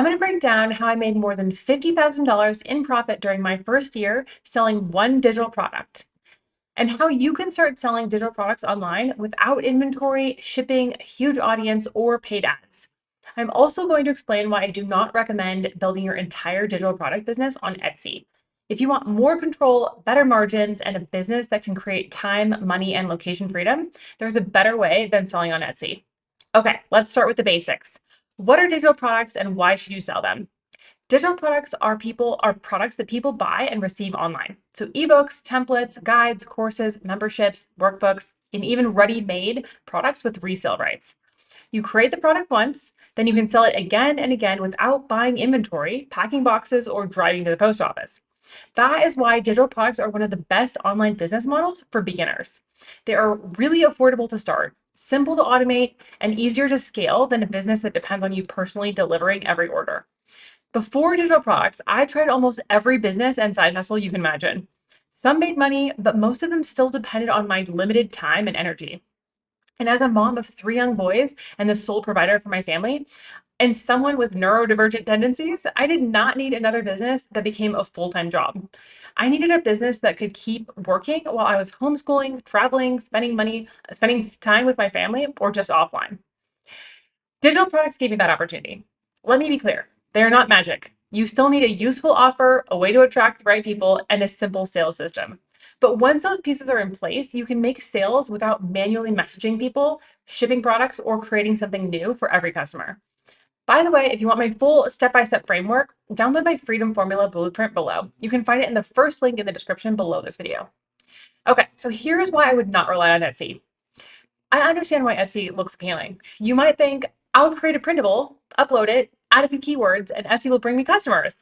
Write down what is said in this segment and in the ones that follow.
I'm going to break down how I made more than $50,000 in profit during my first year selling one digital product, and how you can start selling digital products online without inventory, shipping, a huge audience, or paid ads. I'm also going to explain why I do not recommend building your entire digital product business on Etsy. If you want more control, better margins, and a business that can create time, money, and location freedom, there's a better way than selling on Etsy. Okay, let's start with the basics. What are digital products and why should you sell them? Digital products are products that people buy and receive online. So ebooks, templates, guides, courses, memberships, workbooks, and even ready-made products with resale rights. You create the product once, then you can sell it again and again without buying inventory, packing boxes, or driving to the post office. That is why digital products are one of the best online business models for beginners. They are really affordable to start, simple to automate, and easier to scale than a business that depends on you personally delivering every order. Before digital products, I tried almost every business and side hustle you can imagine. Some made money, but most of them still depended on my limited time and energy. And as a mom of three young boys and the sole provider for my family, and someone with neurodivergent tendencies, I did not need another business that became a full-time job. I needed a business that could keep working while I was homeschooling, traveling, spending money, spending time with my family, or just offline. Digital products gave me that opportunity. Let me be clear, they are not magic. You still need a useful offer, a way to attract the right people, and a simple sales system. But once those pieces are in place, you can make sales without manually messaging people, shipping products, or creating something new for every customer. By the way, if you want my full step-by-step framework, download my Freedom Formula blueprint below. You can find it in the first link in the description below this video. Okay, so here's why I would not rely on Etsy. I understand why Etsy looks appealing. You might think, I'll create a printable, upload it, add a few keywords, and Etsy will bring me customers.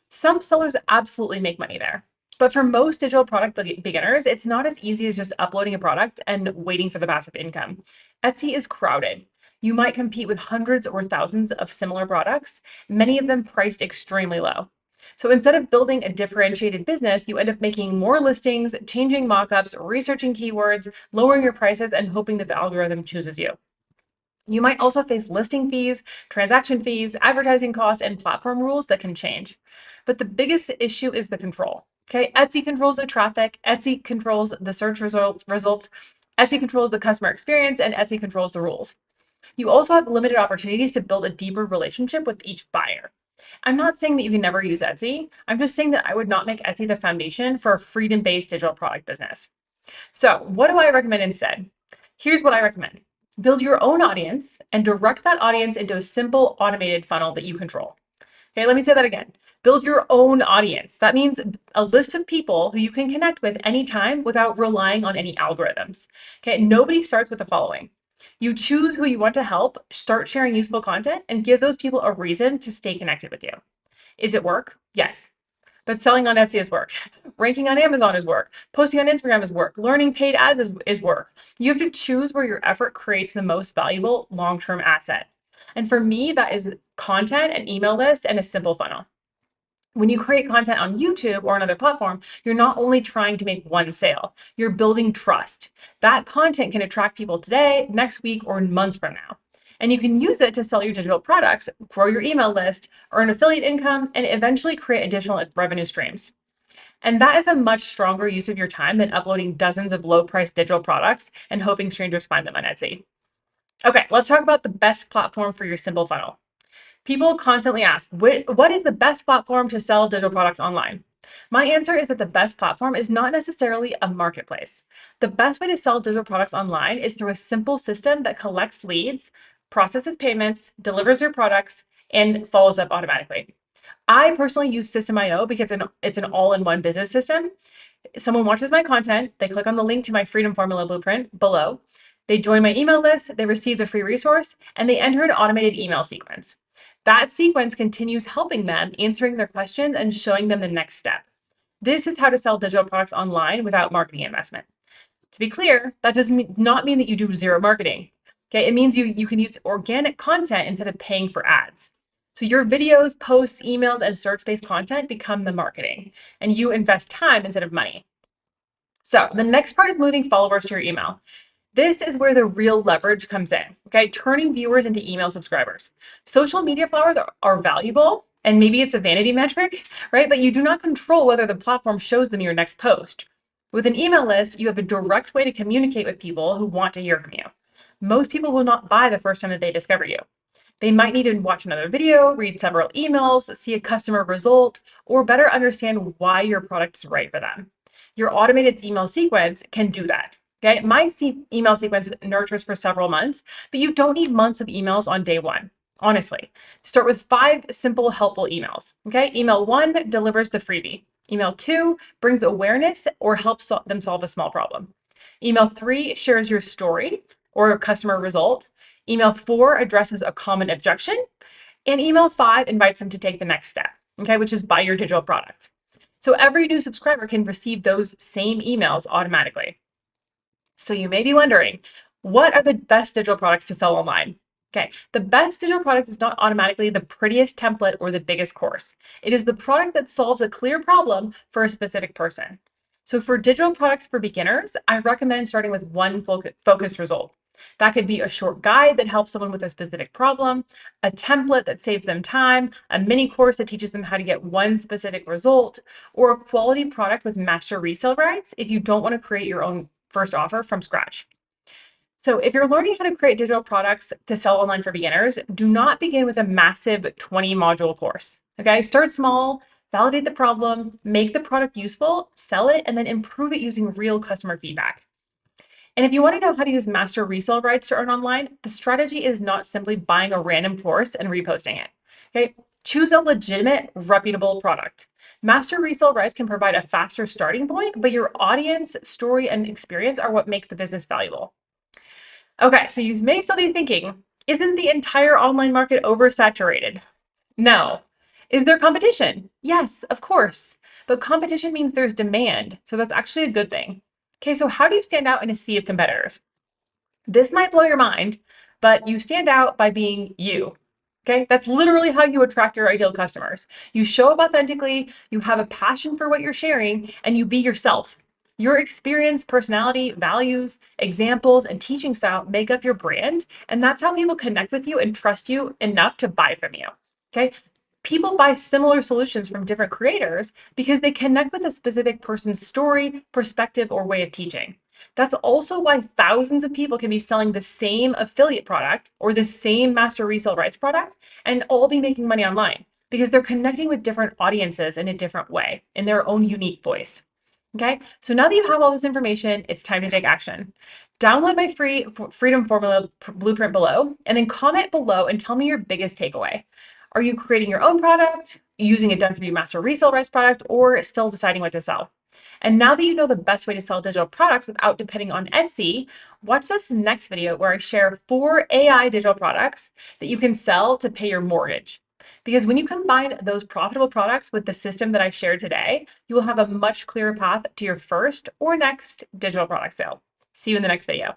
Some sellers absolutely make money there. But for most digital product beginners, it's not as easy as just uploading a product and waiting for the passive income. Etsy is crowded. You might compete with hundreds or thousands of similar products, many of them priced extremely low. So instead of building a differentiated business, you end up making more listings, changing mockups, researching keywords, lowering your prices, and hoping that the algorithm chooses you. You might also face listing fees, transaction fees, advertising costs, and platform rules that can change. But the biggest issue is the control. Okay, Etsy controls the traffic, Etsy controls the search results, Etsy controls the customer experience, and Etsy controls the rules. You also have limited opportunities to build a deeper relationship with each buyer. I'm not saying that you can never use Etsy. I'm just saying that I would not make Etsy the foundation for a freedom-based digital product business. So what do I recommend instead? Here's what I recommend. Build your own audience and direct that audience into a simple automated funnel that you control. Okay, let me say that again. Build your own audience. That means a list of people who you can connect with anytime without relying on any algorithms. Okay, nobody starts with the following. You choose who you want to help, start sharing useful content, and give those people a reason to stay connected with you. Is it work? Yes. But selling on Etsy is work. Ranking on Amazon is work. Posting on Instagram is work. Learning paid ads is work. You have to choose where your effort creates the most valuable long-term asset. And for me, that is content, an email list, and a simple funnel. When you create content on YouTube or another platform, you're not only trying to make one sale, you're building trust. That content can attract people today, next week, or months from now. And you can use it to sell your digital products, grow your email list, earn affiliate income, and eventually create additional revenue streams. And that is a much stronger use of your time than uploading dozens of low-priced digital products and hoping strangers find them on Etsy. Okay, let's talk about the best platform for your simple funnel. People constantly ask, what is the best platform to sell digital products online? My answer is that the best platform is not necessarily a marketplace. The best way to sell digital products online is through a simple system that collects leads, processes payments, delivers your products, and follows up automatically. I personally use System.io because it's an all-in-one business system. Someone watches my content, they click on the link to my Freedom Formula blueprint below, they join my email list, they receive the free resource, and they enter an automated email sequence. That sequence continues helping them, answering their questions and showing them the next step. This is how to sell digital products online without marketing investment. To be clear, that does not mean that you do zero marketing. Okay, it means you can use organic content instead of paying for ads. So your videos, posts, emails, and search-based content become the marketing, and you invest time instead of money. So the next part is moving followers to your email. This is where the real leverage comes in, okay? Turning viewers into email subscribers. Social media followers are valuable, and maybe it's a vanity metric, right? But you do not control whether the platform shows them your next post. With an email list, you have a direct way to communicate with people who want to hear from you. Most people will not buy the first time that they discover you. They might need to watch another video, read several emails, see a customer result, or better understand why your product is right for them. Your automated email sequence can do that. Okay, my email sequence nurtures for several months, but you don't need months of emails on day one. Honestly, start with 5 simple, helpful emails. Okay, email 1 delivers the freebie. Email 2 brings awareness or helps them solve a small problem. Email 3 shares your story or a customer result. Email 4 addresses a common objection. And email 5 invites them to take the next step, okay, which is buy your digital product. So every new subscriber can receive those same emails automatically. So you may be wondering, what are the best digital products to sell online? Okay, the best digital product is not automatically the prettiest template or the biggest course. It is the product that solves a clear problem for a specific person. So for digital products for beginners, I recommend starting with one focused result. That could be a short guide that helps someone with a specific problem, a template that saves them time, a mini course that teaches them how to get one specific result, or a quality product with master resale rights if you don't want to create your own first offer from scratch. So if you're learning how to create digital products to sell online for beginners, do not begin with a massive 20 module course. Okay, start small, validate the problem, make the product useful, sell it, and then improve it using real customer feedback. And if you want to know how to use master resale rights to earn online, the strategy is not simply buying a random course and reposting it. Okay, choose a legitimate, reputable product. Master resale rights can provide a faster starting point, but your audience, story, and experience are what make the business valuable. Okay, so you may still be thinking, isn't the entire online market oversaturated? No. Is there competition? Yes, of course. But competition means there's demand, so that's actually a good thing. Okay, so how do you stand out in a sea of competitors? This might blow your mind, but you stand out by being you. Okay, that's literally how you attract your ideal customers. You show up authentically, you have a passion for what you're sharing, and you be yourself. Your experience, personality, values, examples, and teaching style make up your brand, and that's how people connect with you and trust you enough to buy from you. Okay, people buy similar solutions from different creators because they connect with a specific person's story, perspective, or way of teaching. That's also why thousands of people can be selling the same affiliate product or the same master resale rights product and all be making money online because they're connecting with different audiences in a different way, in their own unique voice. Okay, so now that you have all this information, it's time to take action. Download my free Freedom Formula blueprint below, and then comment below and tell me your biggest takeaway. Are you creating your own product, using a done for you master resale rights product, or still deciding what to sell? And now that you know the best way to sell digital products without depending on Etsy, watch this next video where I share 4 AI digital products that you can sell to pay your mortgage. Because when you combine those profitable products with the system that I shared today, you will have a much clearer path to your first or next digital product sale. See you in the next video.